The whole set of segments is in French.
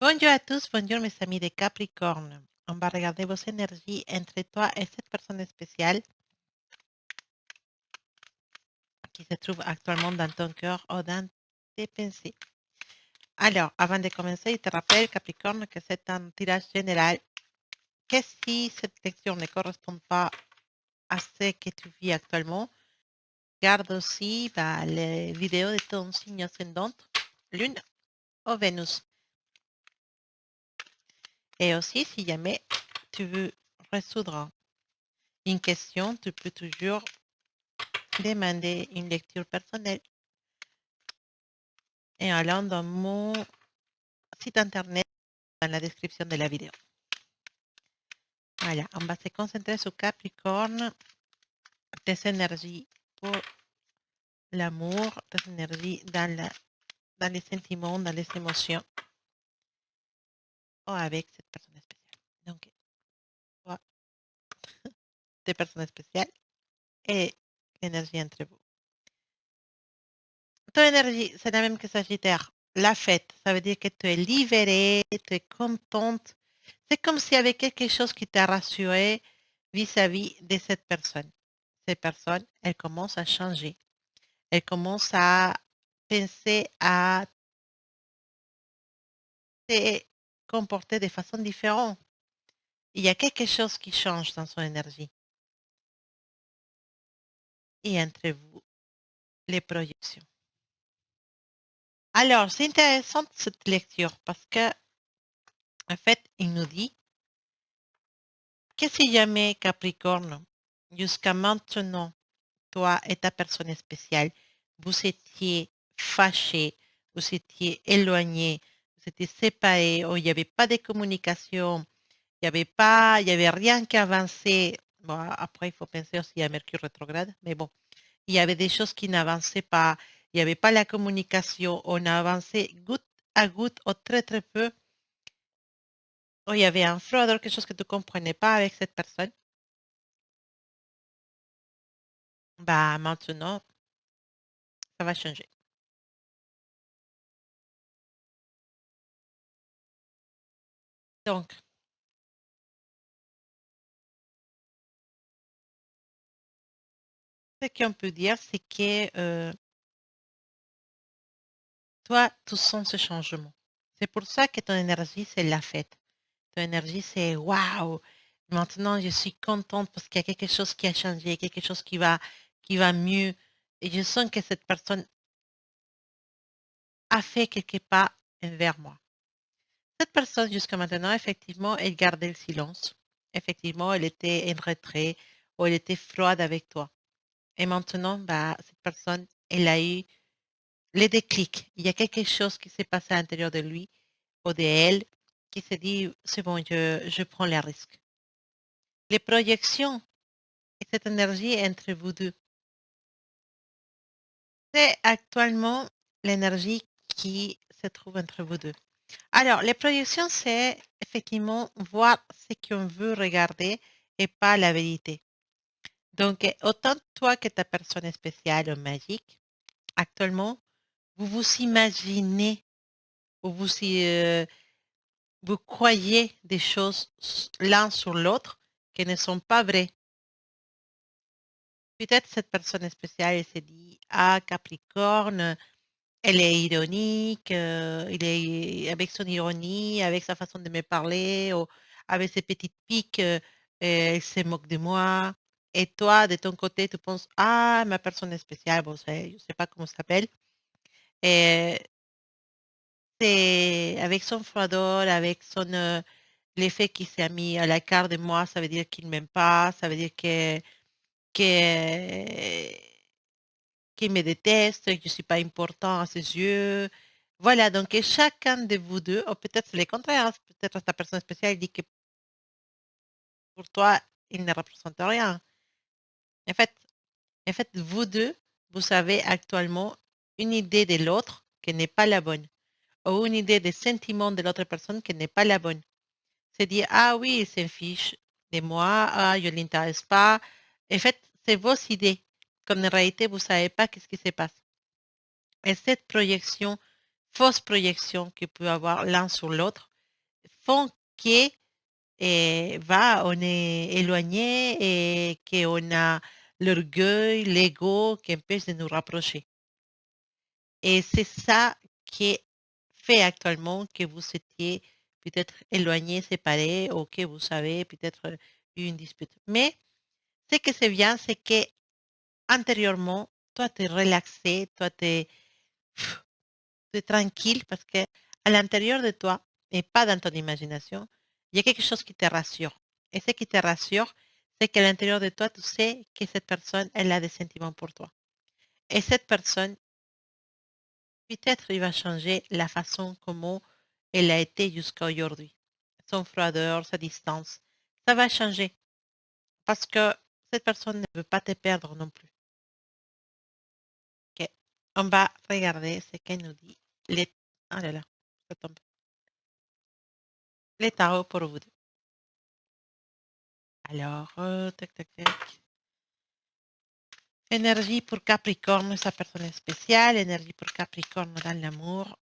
Bonjour à tous, bonjour mes amis de Capricorne. On va regarder vos énergies entre toi et cette personne spéciale qui se trouve actuellement dans ton cœur ou dans tes pensées. Alors, avant de commencer, je te rappelle, Capricorne, que c'est un tirage général. Que si cette lecture ne correspond pas à ce que tu vis actuellement, garde aussi les vidéos de ton signe ascendant, Lune ou Vénus. Et aussi, si jamais tu veux résoudre une question, tu peux toujours demander une lecture personnelle en allant dans mon site internet dans la description de la vidéo. Voilà, on va se concentrer sur Capricorne, tes énergies pour l'amour, tes énergies dans les sentiments, dans les émotions ou avec cette personne spéciale. Donc, toi, tes personnes spéciales et l'énergie entre vous. Ton énergie, c'est la même que Sagittaire. La fête, ça veut dire que tu es libérée, tu es contente. C'est comme s'il y avait quelque chose qui t'a rassuré vis-à-vis de cette personne. Cette personne, elle commence à changer. Elle commence à penser à se comporter de façon différente. Il y a quelque chose qui change dans son énergie. Et entre vous, les projections. Alors, c'est intéressant cette lecture parce que, en fait, il nous dit que si jamais Capricorne, jusqu'à maintenant, toi et ta personne spéciale, vous étiez fâchés, vous étiez éloignés, vous étiez séparés, ou il n'y avait pas de communication, il y avait rien qui avançait. Bon, après, il faut penser aussi à Mercure rétrograde, mais bon, il y avait des choses qui n'avançaient pas, il n'y avait pas la communication, on avançait goutte à goutte ou très très peu, ou il y avait un froid, quelque chose que tu ne comprenais pas avec cette personne. Bah, maintenant, ça va changer. Donc, ce qu'on peut dire, c'est que toi, tu sens ce changement. C'est pour ça que ton énergie, c'est la fête. Ton énergie, c'est waouh! Maintenant, je suis contente parce qu'il y a quelque chose qui a changé, quelque chose qui va mieux. Et je sens que cette personne a fait quelques pas vers moi. Cette personne, jusqu'à maintenant, effectivement, elle gardait le silence. Effectivement, elle était en retrait ou elle était froide avec toi. Et maintenant, bah, cette personne, elle a eu les déclics. Il y a quelque chose qui s'est passé à l'intérieur de lui ou de elle qui s'est dit, c'est bon, je prends les risques. Les projections et cette énergie entre vous deux, c'est actuellement l'énergie qui se trouve entre vous deux. Alors, les projections, c'est effectivement voir ce qu'on veut regarder et pas la vérité. Donc, autant toi que ta personne spéciale ou magique, actuellement, vous vous imaginez ou vous croyez des choses l'un sur l'autre qui ne sont pas vraies. Peut-être cette personne spéciale elle s'est dit, ah, Capricorne, elle est ironique, il est avec son ironie, avec sa façon de me parler, ou avec ses petites piques, elle se moque de moi. Et toi, de ton côté, tu penses, ah, ma personne spéciale, bon, je ne sais pas comment ça s'appelle. Et c'est avec son froideur, avec l'effet qu'il s'est mis à la carte de moi, ça veut dire qu'il ne m'aime pas, ça veut dire que, qu'il me déteste, que je ne suis pas important à ses yeux. Voilà, donc et chacun de vous deux, ou peut-être c'est le contraire, hein, peut-être ta personne spéciale dit que pour toi, il ne représente rien. En fait, en fait, vous deux, vous avez actuellement une idée de l'autre qui n'est pas la bonne, ou une idée des sentiments de l'autre personne qui n'est pas la bonne. C'est dire, ah oui, il s'en fiche de moi, ah, je ne l'intéresse pas. En fait, c'est vos idées. Comme en réalité, vous ne savez pas qu'est-ce qui se passe. Et cette projection, fausse projection qu'il peut avoir l'un sur l'autre, font que on est éloigné et qu'on a l'orgueil, l'ego qui empêche de nous rapprocher. Et c'est ça qui fait actuellement que vous étiez peut-être éloignés, séparés, ou que vous avez peut-être eu une dispute. Mais ce que c'est bien, c'est que intérieurement, toi, tu es relaxé, toi, tu es, tranquille parce que à l'intérieur de toi, et pas dans ton imagination, il y a quelque chose qui te rassure. Et ce qui te rassure, c'est qu'à l'intérieur de toi, tu sais que cette personne, elle a des sentiments pour toi. Et cette personne, peut-être, il va changer la façon comment elle a été jusqu'à aujourd'hui. Son froideur, sa distance, ça va changer parce que cette personne ne veut pas te perdre non plus. Ok. On va regarder ce qu'elle nous dit. Les... Ah là là, ça tombe. Les tarots pour vous deux. Alors, tac, tac, tac. Énergie pour Capricorne, sa personne spéciale. Énergie pour Capricorne dans l'amour.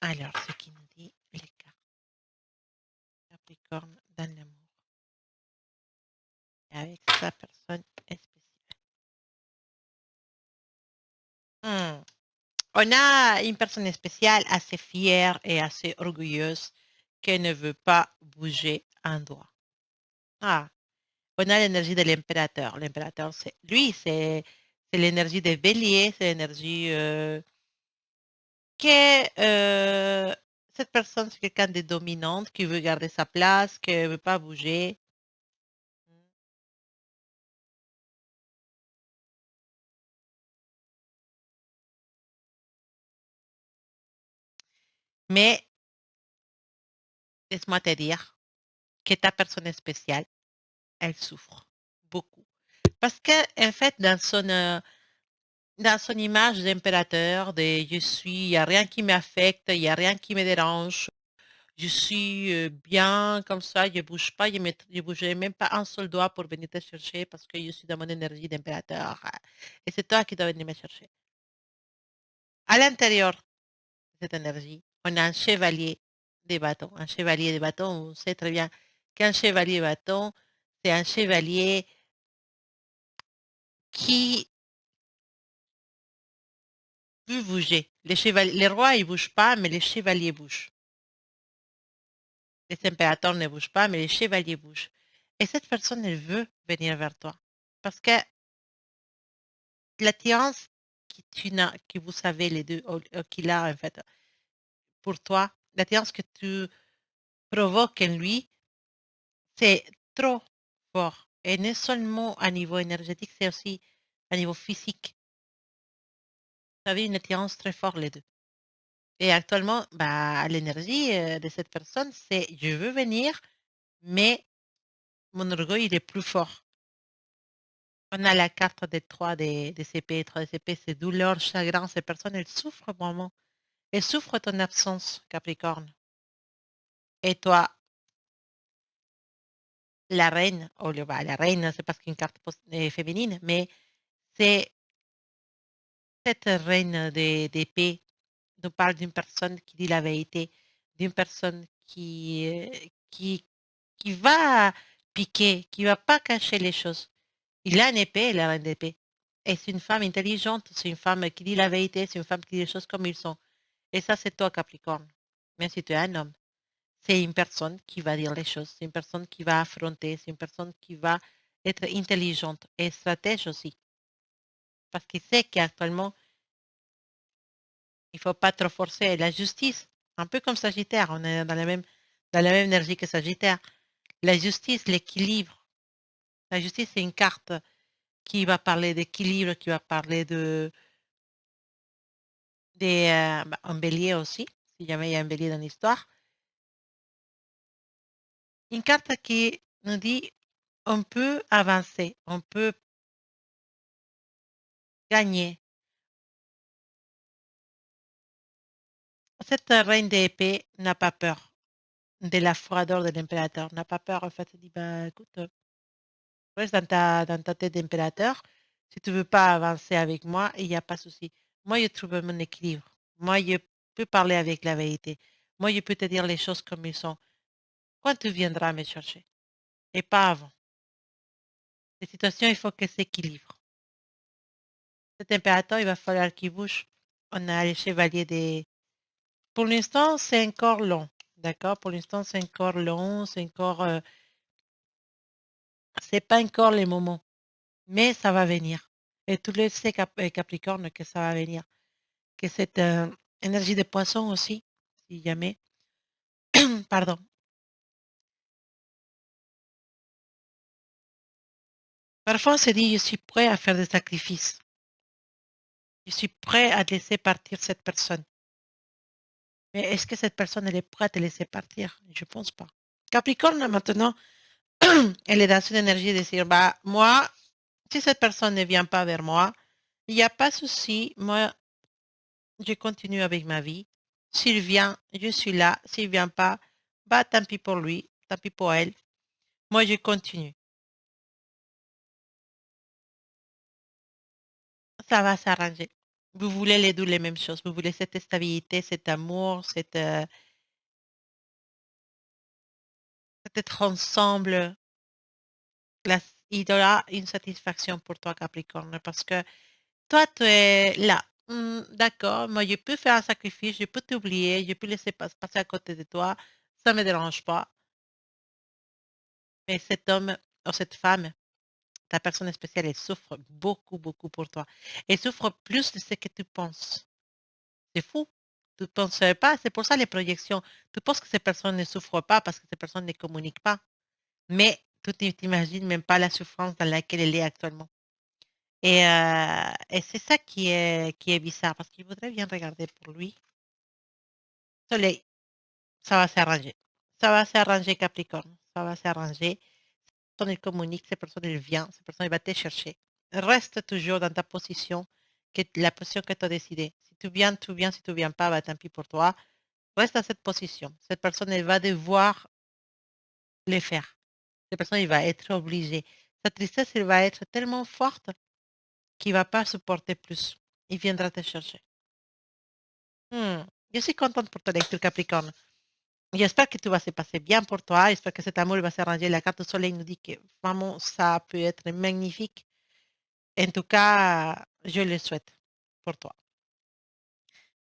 Alors, ce qui nous dit les cartes. Capricorne dans l'amour. Avec sa personne spéciale. On a une personne spéciale assez fière et assez orgueilleuse qui ne veut pas bouger un doigt. Ah, on a l'énergie de l'impérateur. L'impérateur, c'est lui, c'est l'énergie des béliers, c'est l'énergie que cette personne, c'est quelqu'un de dominante qui veut garder sa place, qui ne veut pas bouger. Mais laisse-moi te dire que ta personne spéciale, elle souffre beaucoup. Parce qu'en fait, dans son image d'impérateur, de je suis, il n'y a rien qui m'affecte, il n'y a rien qui me dérange, je suis bien comme ça, je ne bouge pas, je ne bougerai même pas un seul doigt pour venir te chercher parce que je suis dans mon énergie d'impérateur. Et c'est toi qui dois venir me chercher. À l'intérieur de cette énergie, on a un chevalier des bâtons. Un chevalier des bâtons, on sait très bien qu'un chevalier de bâton, c'est un chevalier qui peut bouger. Les rois, ils ne bougent pas, mais les chevaliers bougent. Les impérateurs ne bougent pas, mais les chevaliers bougent. Et cette personne, elle veut venir vers toi. Parce que l'attirance que vous savez les deux, qu'il a en fait pour toi, l'attirance que tu provoques en lui, c'est trop fort. Et non seulement à niveau énergétique, c'est aussi à niveau physique. Vous avez une attirance très forte les deux. Et actuellement, bah, l'énergie de cette personne, c'est je veux venir, mais mon orgueil, il est plus fort. On a la carte des 3 des CP. 3 des CP, c'est douleur, chagrin. Ces personnes, elles souffrent vraiment. Elles souffrent ton absence, Capricorne. Et toi, la reine, la reine, c'est parce qu'une carte est féminine, mais c'est cette reine d'épée nous parle d'une personne qui dit la vérité, d'une personne qui va piquer, qui va pas cacher les choses. Il a une épée, la reine d'épée. Et c'est une femme intelligente, c'est une femme qui dit la vérité, c'est une femme qui dit les choses comme ils sont. Et ça, c'est toi, Capricorne. Même si tu es un homme, c'est une personne qui va dire les choses, c'est une personne qui va affronter, c'est une personne qui va être intelligente et stratège aussi. Parce qu'il sait qu'actuellement, il ne faut pas trop forcer la justice. Un peu comme Sagittaire, on est dans la même énergie que Sagittaire. La justice, l'équilibre. La justice, c'est une carte qui va parler d'équilibre, qui va parler un bélier aussi, si jamais il y a un bélier dans l'histoire. Une carte qui nous dit on peut avancer, on peut gagner. Cette reine d'épée n'a pas peur de la froideur de l'impérateur, n'a pas peur en fait. Elle dit bah écoute, reste dans ta tête d'impérateur. Si tu ne veux pas avancer avec moi, il n'y a pas de souci. Moi, je trouve mon équilibre. Moi, je peux parler avec la vérité. Moi, je peux te dire les choses comme elles sont. Quand tu viendras me chercher, et pas avant. Les situations, il faut qu'elles s'équilibrent. Le température, il va falloir qu'il bouge. On a les chevaliers des... Pour l'instant, c'est encore long. D'accord? Pour l'instant, c'est encore long. C'est encore... c'est pas encore les moments. Mais ça va venir. Et tous les sais Capricorne que ça va venir. Que cette énergie de poisson aussi, si jamais... Pardon. Parfois, on se dit, je suis prêt à faire des sacrifices. Je suis prêt à laisser partir cette personne. Mais est-ce que cette personne, elle est prête à te laisser partir? Je pense pas. Capricorne, maintenant, elle est dans une énergie de dire, bah, moi, si cette personne ne vient pas vers moi, il n'y a pas de souci. Moi, je continue avec ma vie. S'il vient, je suis là. S'il vient pas, bah, tant pis pour lui, tant pis pour elle. Moi, je continue. Ça va s'arranger. Vous voulez les deux les mêmes choses. Vous voulez cette stabilité, cet amour, cet être ensemble. Il y aura une satisfaction pour toi, Capricorne, parce que toi, tu es là. D'accord, moi, je peux faire un sacrifice, je peux t'oublier, je peux laisser passer à côté de toi, ça ne me dérange pas. Mais cet homme ou cette femme, ta personne spéciale, elle souffre beaucoup, beaucoup pour toi. Elle souffre plus de ce que tu penses. C'est fou. Tu ne penses pas, c'est pour ça les projections. Tu penses que ces personnes ne souffrent pas parce que ces personnes ne communiquent pas. Mais tu t'imagines même pas la souffrance dans laquelle elle est actuellement. Et c'est ça qui est bizarre, parce qu'il voudrait bien regarder pour lui. Soleil, ça va s'arranger. Ça va s'arranger, Capricorne. Ça va s'arranger. Cette personne, elle communique, cette personne, elle vient, cette personne, elle va te chercher. Reste toujours dans ta position, la position que tu as décidée. Si tu viens, tu viens. Si tu viens pas, bah, tant pis pour toi. Reste à cette position. Cette personne, elle va devoir le faire. Cette personne, il va être obligé. Sa tristesse, elle va être tellement forte qu'il ne va pas supporter plus. Il viendra te chercher. Je suis contente pour ta lecture, Capricorne. J'espère que tout va se passer bien pour toi. J'espère que cet amour va s'arranger. La carte du soleil nous dit que vraiment, ça peut être magnifique. En tout cas, je le souhaite pour toi.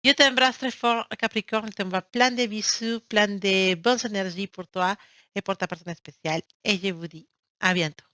Je t'embrasse très fort, Capricorne. Je t'envoie plein de bisous, plein de bonnes énergies pour toi et pour ta personne spéciale. Et je vous dis à bientôt.